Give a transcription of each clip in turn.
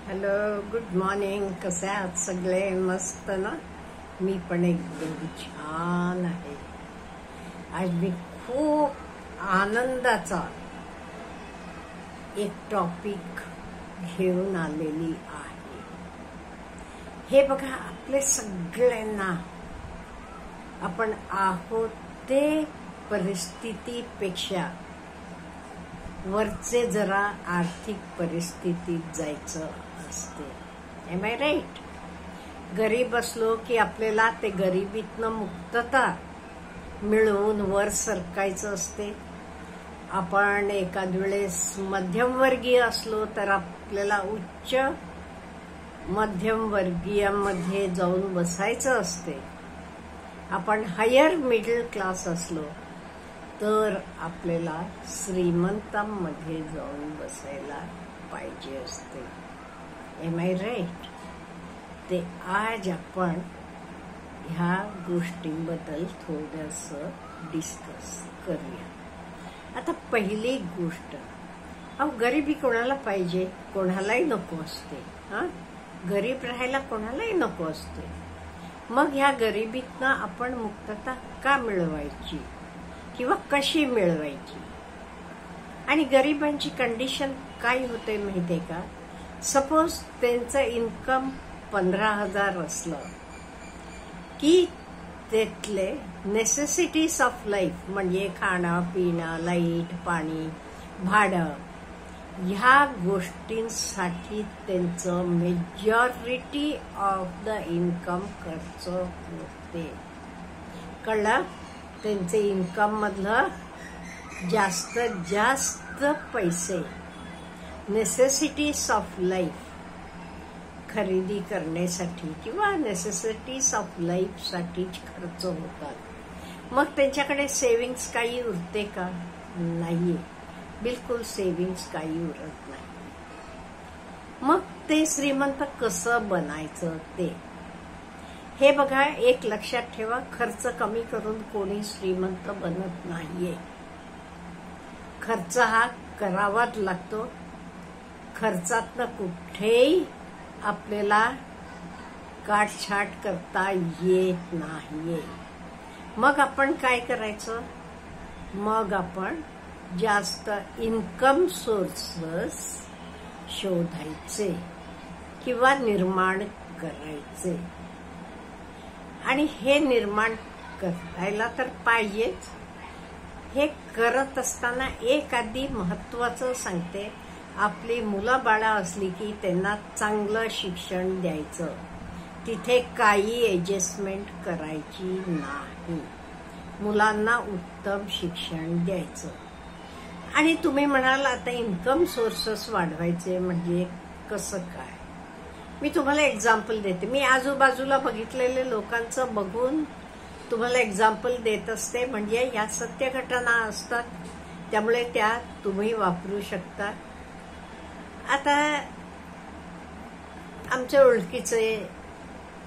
Hello, good morning. कसे आहात सगळे? मस्त ना? मी पण एकदम छान आहे. आज मी खूप आनंदाचा एक टॉपिक घेऊन आलेली आहे. हे बघा, आपले सगळ्यांना आपण आहोत ते परिस्थितीपेक्षा वरचे जरा आर्थिक परिस्थितीत जायचं असते. Am I right? गरीब असलो की आपल्याला ते गरिबीतनं मुक्तता मिळवून वर सरकायचं असते. आपण एखाद वेळेस मध्यमवर्गीय असलो तर आपल्याला उच्च मध्यमवर्गीयामध्ये जाऊन बसायचं असते. आपण हायर मिडल क्लास असलो तर आपल्याला श्रीमंतांमध्ये जाऊन बसायला पाहिजे असते. Am I right? ते आज आपण ह्या गोष्टींबद्दल थोडंसं डिस्कस करूया. आता पहिली गोष्ट, गरिबी कोणाला पाहिजे? कोणालाही नको असते. गरीब राहायला कोणालाही नको असते. मग ह्या गरिबीतनं आपण मुक्तता का मिळवायची किंवा कशी मिळवायची? आणि गरिबांची कंडिशन काय होते माहितीये का? सपोज त्यांचं इन्कम 15,000 असलं की त्यातले नेसेसिटीज ऑफ लाईफ म्हणजे खाणं पिणं, लाईट, पाणी, भाडं, ह्या गोष्टींसाठी त्यांचं मेजॉरिटी ऑफ द इन्कम खर्च होते. कळलं? त्यांचे इन्कम मधलं जास्तीत जास्त पैसे नेसेसिटीज ऑफ लाईफ खरेदी करण्यासाठी किंवा नेसेसिटीज ऑफ लाईफ साठीच खर्च होतात. मग त्यांच्याकडे सेव्हिंग्स काही उरते का? नाहीये. बिलकुल सेव्हिंग्स काही उरत नाही. मग ते श्रीमंत कसं बनायचं ते हे बघा. एक लक्षात ठेवा, खर्च कमी करून कोणी श्रीमंत बनत नाहीये. खर्च हा करावाच लागतो. खर्चातनं कुठेही आपल्याला काटछाट करता येत नाहीये. मग आपण काय करायचं? मग आपण जास्त इन्कम सोर्सेस शोधायचे किंवा निर्माण करायचे. आणि हे निर्माण करायला तर पाहिजेच. हे करत असताना एक आधी महत्वाचं सांगते, आपली मुलं बाळा असली की त्यांना चांगलं शिक्षण द्यायचं. तिथे काही ऍडजस्टमेंट करायची नाही. मुलांना उत्तम शिक्षण द्यायचं. आणि तुम्ही म्हणाल आता इन्कम सोर्सेस वाढवायचे म्हणजे कसं काय? मी तुम्हाला एक्झाम्पल देते. मी आजूबाजूला बघितलेले लोकांचं बघून तुम्हाला एक्झाम्पल देत असते. म्हणजे ह्या सत्य घटना असतात, त्यामुळे त्या तुम्ही वापरू शकता. आता आमच्या ओळखीचे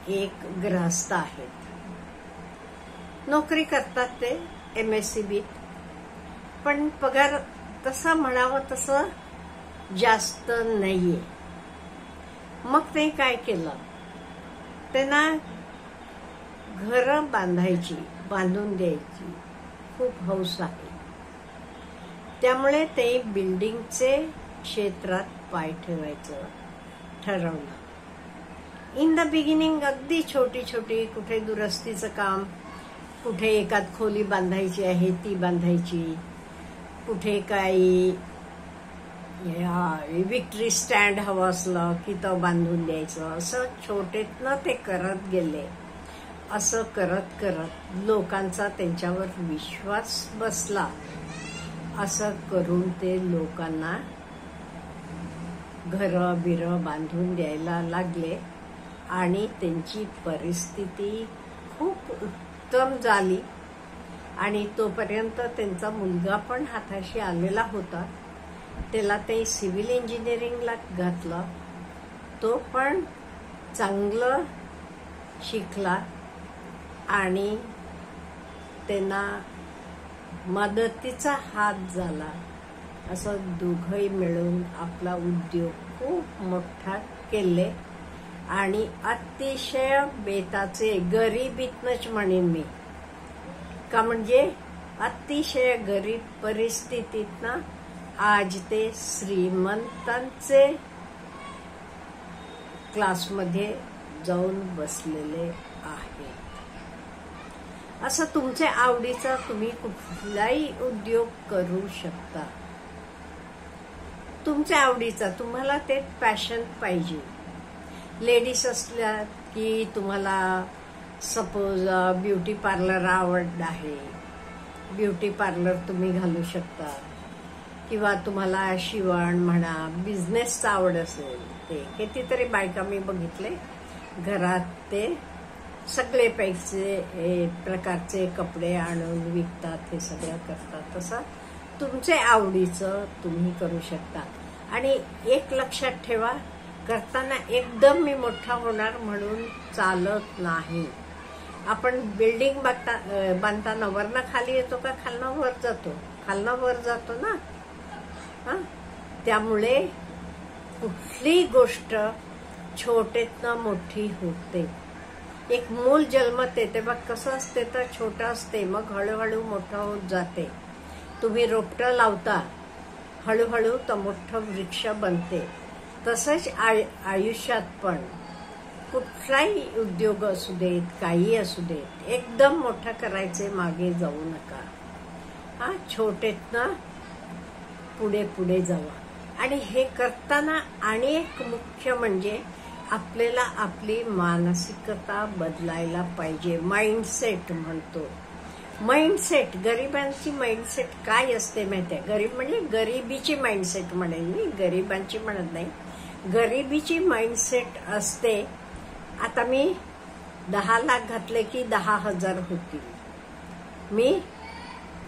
एक गृहस्थ आहेत. नोकरी करतात ते MSCBत, पण पगार तसा म्हणावं तसं जास्त नाहीये. मग ते काय केलं? त्यांना घरं बांधायची, बांधून द्यायची खूप हौस आहे. त्यामुळे ते बिल्डिंगचे क्षेत्रात पाय ठेवायचं ठरवलं. इन द बिगिनिंग अगदी छोटी छोटी, कुठे दुरुस्तीचं काम, कुठे एकात खोली बांधायची आहे ती बांधायची, कुठे काही विक्ट्री स्टँड हवं असलं की तो बांधून द्यायचं. असं छोटेतनं ते करत गेले. असं करत करत लोकांचा त्यांच्यावर विश्वास बसला. असं करून ते लोकांना घरं बिरं बांधून द्यायला लागले आणि त्यांची परिस्थिती खूप उत्तम झाली. आणि तोपर्यंत त्यांचा मुलगा पण हाताशी आलेला होता. त्याला ते सिव्हिल इंजिनिअरिंगला घातलं. तो पण चांगलं शिकला आणि त्यांना मदतीचा हात झाला. असं दोघंही मिळून आपला उद्योग खूप मोठा केले आणि अतिशय बेताचे, गरिबीतनच म्हणेन मी का, म्हणजे अतिशय गरीब परिस्थितीतनं आज ते श्रीमंतांचे क्लासमध्ये जाऊन बसलेले आहेत. असं तुमच्या आवडीचा तुम्ही कुठलाही उद्योग करू शकता. तुमच्या आवडीचा, तुम्हाला ते पॅशन पाहिजे. लेडीज असल्या की तुम्हाला सपोज ब्युटी पार्लर आवड आहे, ब्युटी पार्लर तुम्ही घालू शकता. किंवा तुम्हाला शिवण म्हणा, बिझनेसचा आवड असेल, ते कितीतरी बायका मी बघितले घरात ते सगळे पैसे प्रकारचे कपडे आणून विकतात, हे सगळं करतात. तसं तुमचे आवडीचं तुम्ही करू शकता. आणि एक लक्षात ठेवा, करताना एकदम मी मोठा होणार म्हणून चालत नाही. आपण बिल्डिंग बांधताना वरनं खाली येतो का खालनं वर जातो? खालनं वर जातो ना. त्यामुळे कुठली गोष्ट छोटेतनं मोठी होते. एक मूल जन्मते तेव्हा कसं असते तर छोटं असते, मग हळूहळू मोठं होत जाते. तुम्ही रोपटं लावता, हळूहळू तर मोठं वृक्ष बनते. तसंच आयुष्यात पण कुठलाही उद्योग असू देत, काही असू देत, एकदम मोठं करायचे मागे जाऊ नका. छोटेतनं पुढे पुढे जावा. आणि हे करताना आणि एक मुख्य म्हणजे आपल्याला आपली मानसिकता बदलायला पाहिजे. माइंडसेट म्हणतो. माइंडसेट, गरिबांची माइंडसेट काय असते माहितीये? गरीब म्हणजे गरिबीची माइंडसेट म्हणेन मी, गरिबांची म्हणत नाही. गरिबीची माइंडसेट असते, आता मी 10 लाख घातले की 10,000 होतील, मी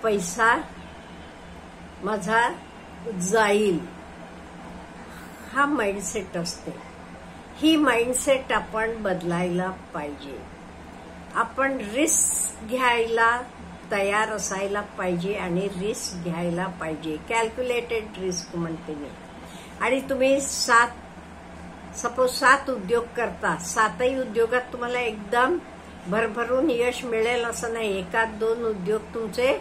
पैसा माझा जाईल, हा माइंडसेट असते. ही माइंडसेट आपण बदलायला पाहिजे. आपण रिस्क घ्यायला तयार असायला पाहिजे आणि रिस्क घ्यायला पाहिजे. कॅल्क्युलेटेड रिस्क म्हणते मी. आणि तुम्ही 7 उद्योग करता, 7ही उद्योगात तुम्हाला एकदम भरभरून यश मिळेल असं नाही. 1-2 उद्योग तुमचे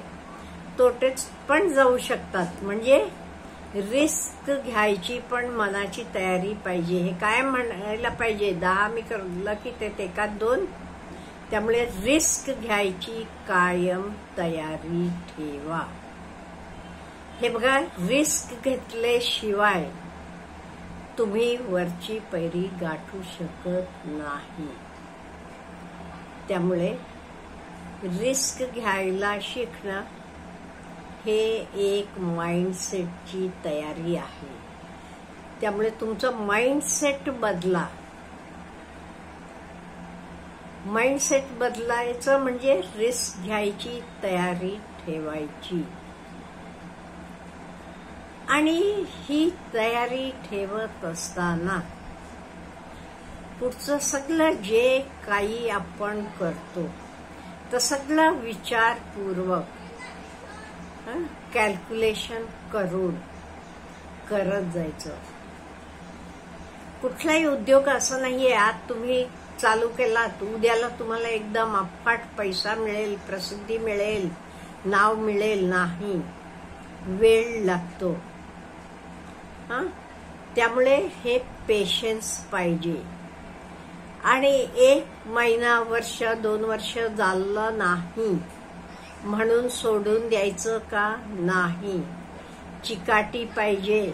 तोटेच पण जाऊ शकतात. म्हणजे रिस्क घ्यायची पण मनाची तयारी पाहिजे. हे काय म्हणायला पाहिजे, 10 मी करलं की ते 1-2. त्यामुळे रिस्क घ्यायची कायम तयारी ठेवा. हे बघा, रिस्क घेतल्याशिवाय तुम्ही वरची पायरी गाठू शकत नाही. त्यामुळे रिस्क घ्यायला शिकणं हे एक माइंडसेटची तयारी आहे. त्यामुळे तुमचं माइंडसेट बदला. माइंडसेट बदलायचं म्हणजे रिस्क घ्यायची तयारी ठेवायची. आणि ही तयारी ठेवत असताना पुढचं सगळं जे काही आपण करतो तर सगळं विचारपूर्वक, कॅल्क्युलेशन करून करत जायचं. कुठलाही उद्योग असं नाहीये आज तुम्ही चालू केलात उद्याला तुम्हाला एकदम अफाट पैसा मिळेल, प्रसिद्धी मिळेल, नाव मिळेल, नाही. वेळ लागतो. त्यामुळे हे पेशन्स पाहिजे. आणि 1 महिना, वर्ष, 2 वर्ष झालं नाही म्हणून सोडून द्यायचं का नाही. चिकाटी पाहिजे,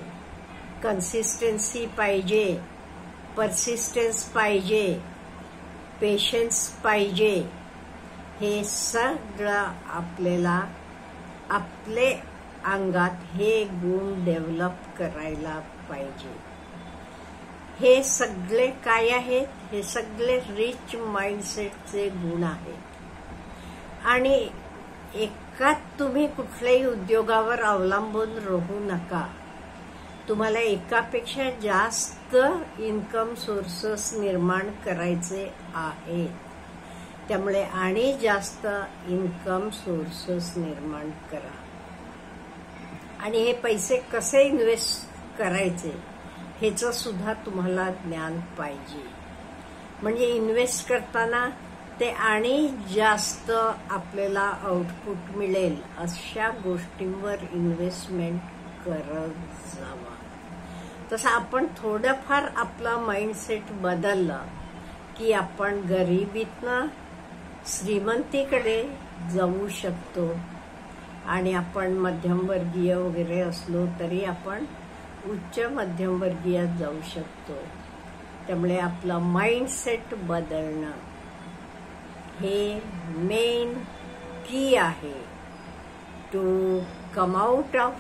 कन्सिस्टन्सी पाहिजे, परसिस्टन्स पाहिजे, पेशन्स पाहिजे. हे सगळं आपल्याला आपले अंगात हे गुण डेव्हलप करायला पाहिजे. हे सगळे काय आहेत? हे सगळे रिच माइंडसेटचे गुण आहेत. आणि एकात तुम्ही कुठल्याही उद्योगावर अवलंबून राहू नका. तुम्हाला एकापेक्षा जास्त इन्कम सोर्सेस निर्माण करायचे आहेत. त्यामुळे आणि जास्त इन्कम सोर्सेस निर्माण करा. आणि हे पैसे कसे इन्व्हेस्ट करायचे ह्याचं सुद्धा तुम्हाला ज्ञान पाहिजे. म्हणजे इन्व्हेस्ट करताना ते आणि जास्त आपल्याला आउटपुट मिळेल अशा गोष्टींवर इन्व्हेस्टमेंट करत जावा. तसं आपण थोडंफार आपला माइंडसेट बदलला की आपण गरिबीतनं श्रीमंतीकडे जाऊ शकतो. आणि आपण मध्यमवर्गीय वगैरे असलो तरी आपण उच्च मध्यमवर्गीयात जाऊ शकतो. त्यामुळे आपला माइंडसेट बदलणं हे मेन की आहे to come out of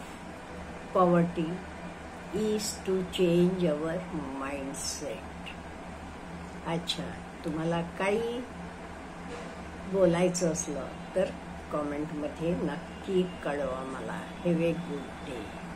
poverty is to change our mindset. अच्छा, तुम्हाला काही बोलायचं असलं तर कॉमेंटमध्ये नक्की कळवा मला. Have a good day.